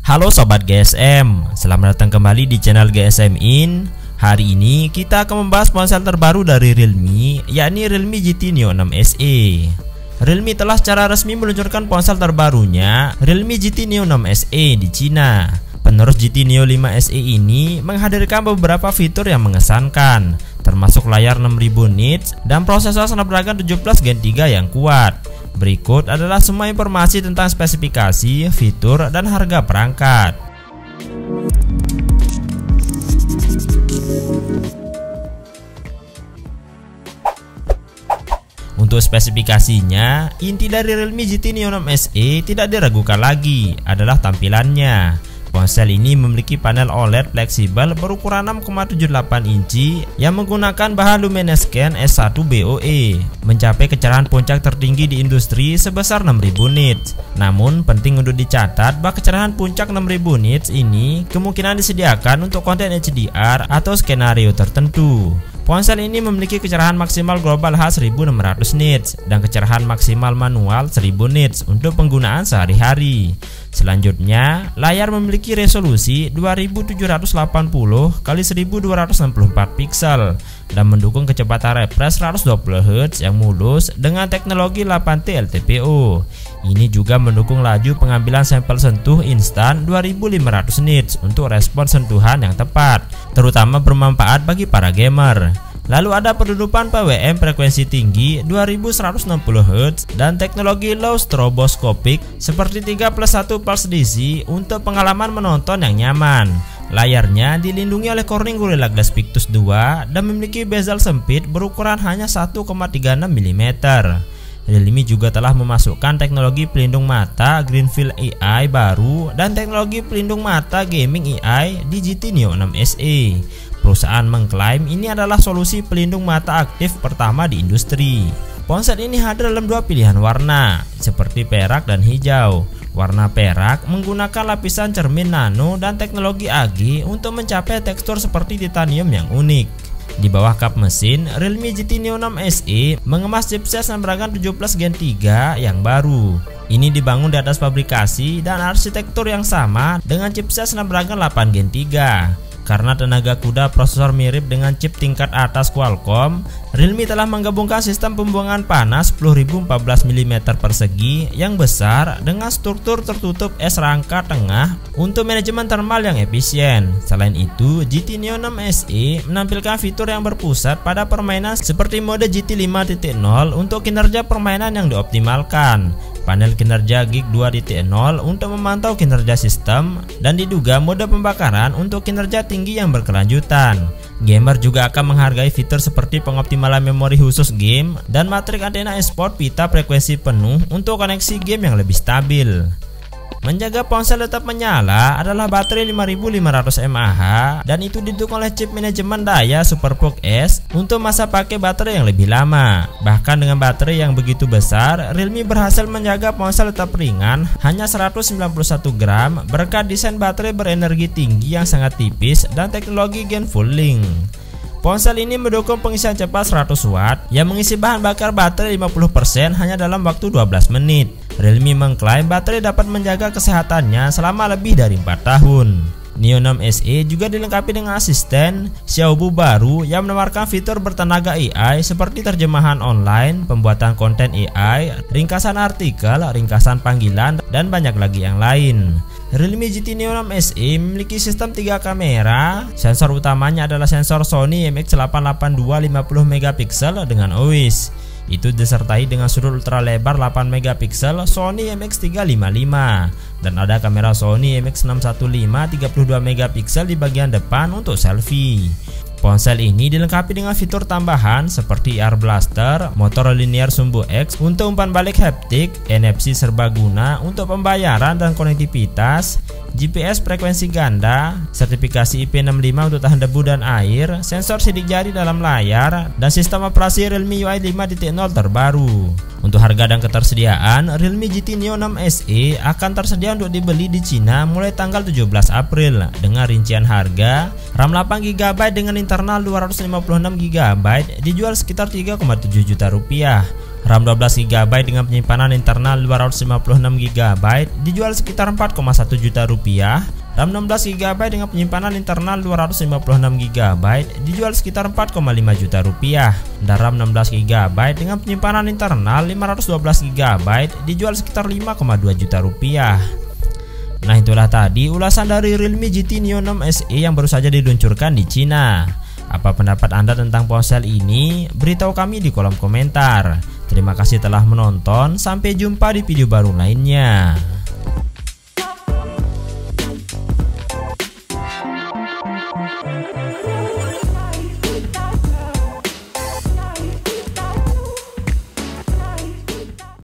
Halo Sobat GSM, selamat datang kembali di channel GSM In. Hari ini kita akan membahas ponsel terbaru dari Realme, yakni Realme GT Neo 6 SE. Realme telah secara resmi meluncurkan ponsel terbarunya, Realme GT Neo 6 SE di Cina. Penerus GT Neo 5 SE ini menghadirkan beberapa fitur yang mengesankan, termasuk layar 6000 nits dan prosesor Snapdragon 17 Gen 3 yang kuat. Berikut adalah semua informasi tentang spesifikasi, fitur, dan harga perangkat. Untuk spesifikasinya, inti dari Realme GT Neo 6 SE tidak diragukan lagi, adalah tampilannya. Ponsel ini memiliki panel OLED fleksibel berukuran 6,78 inci yang menggunakan bahan Luminescence S1 BOE, mencapai kecerahan puncak tertinggi di industri sebesar 6000 nits. Namun penting untuk dicatat bahwa kecerahan puncak 6000 nits ini kemungkinan disediakan untuk konten HDR atau skenario tertentu. Ponsel ini memiliki kecerahan maksimal global H1600 nits dan kecerahan maksimal manual 1000 nits untuk penggunaan sehari-hari. Selanjutnya, layar memiliki resolusi 2780x1264 pixel dan mendukung kecepatan refresh 120 Hz yang mulus dengan teknologi 8T LTPO. Ini juga mendukung laju pengambilan sampel sentuh instan 2500 nits untuk respons sentuhan yang tepat, terutama bermanfaat bagi para gamer. Lalu ada penutupan PWM frekuensi tinggi 2160 Hz dan teknologi low stroboscopic seperti 3+1 pulse DC untuk pengalaman menonton yang nyaman. Layarnya dilindungi oleh Corning Gorilla Glass Victus 2 dan memiliki bezel sempit berukuran hanya 1,36 mm. Realme juga telah memasukkan teknologi pelindung mata Greenfield AI baru dan teknologi pelindung mata Gaming AI di GT Neo 6 SE. Perusahaan mengklaim ini adalah solusi pelindung mata aktif pertama di industri. Ponsel ini hadir dalam dua pilihan warna, seperti perak dan hijau. Warna perak menggunakan lapisan cermin nano dan teknologi AG untuk mencapai tekstur seperti titanium yang unik. Di bawah kap mesin, Realme GT Neo 6 SE mengemas chipset Snapdragon 17 Gen 3 yang baru. Ini dibangun di atas fabrikasi dan arsitektur yang sama dengan chipset Snapdragon 8 Gen 3. Karena tenaga kuda prosesor mirip dengan chip tingkat atas Qualcomm, Realme telah menggabungkan sistem pembuangan panas 10.014 mm persegi yang besar dengan struktur tertutup es rangka tengah untuk manajemen thermal yang efisien. Selain itu, GT Neo 6 SE menampilkan fitur yang berpusat pada permainan seperti mode GT 5.0 untuk kinerja permainan yang dioptimalkan, panel kinerja Geek 2.0 untuk memantau kinerja sistem, dan diduga mode pembakaran untuk kinerja tinggi yang berkelanjutan. Gamer juga akan menghargai fitur seperti pengoptimalan memori khusus game dan matrik antena e-sport pita frekuensi penuh untuk koneksi game yang lebih stabil. Menjaga ponsel tetap menyala adalah baterai 5500 mAh dan itu didukung oleh chip manajemen daya SuperPOC S untuk masa pakai baterai yang lebih lama. Bahkan dengan baterai yang begitu besar, Realme berhasil menjaga ponsel tetap ringan hanya 191 gram berkat desain baterai berenergi tinggi yang sangat tipis dan teknologi Gen Full Link. Ponsel ini mendukung pengisian cepat 100 Watt yang mengisi bahan bakar baterai 50% hanya dalam waktu 12 menit. Realme mengklaim baterai dapat menjaga kesehatannya selama lebih dari 4 tahun. Neo 6 SE juga dilengkapi dengan asisten Xiaobu baru yang menawarkan fitur bertenaga AI seperti terjemahan online, pembuatan konten AI, ringkasan artikel, ringkasan panggilan, dan banyak lagi yang lain. Realme GT Neo 6 SE memiliki sistem 3 kamera. Sensor utamanya adalah sensor Sony IMX882 50 megapiksel dengan OIS. Itu disertai dengan sudut ultra lebar 8 megapiksel Sony IMX355 dan ada kamera Sony IMX615 32 megapiksel di bagian depan untuk selfie. Ponsel ini dilengkapi dengan fitur tambahan seperti AR Blaster, motor linear sumbu X untuk umpan balik haptik, NFC serbaguna untuk pembayaran dan konektivitas, GPS frekuensi ganda, sertifikasi IP65 untuk tahan debu dan air, sensor sidik jari dalam layar, dan sistem operasi Realme UI 5.0 terbaru. Untuk harga dan ketersediaan, Realme GT Neo 6 SE akan tersedia untuk dibeli di Cina mulai tanggal 17 April dengan rincian harga RAM 8GB dengan internal 256GB dijual sekitar 3,7 juta rupiah. RAM 12GB dengan penyimpanan internal 256GB dijual sekitar 4,1 juta rupiah. RAM 16GB dengan penyimpanan internal 256GB dijual sekitar 4,5 juta rupiah. Dan RAM 16GB dengan penyimpanan internal 512GB dijual sekitar 5,2 juta rupiah. Nah, itulah tadi ulasan dari Realme GT Neo 6 SE yang baru saja diluncurkan di Cina. Apa pendapat Anda tentang ponsel ini? Beritahu kami di kolom komentar. Terima kasih telah menonton, sampai jumpa di video baru lainnya.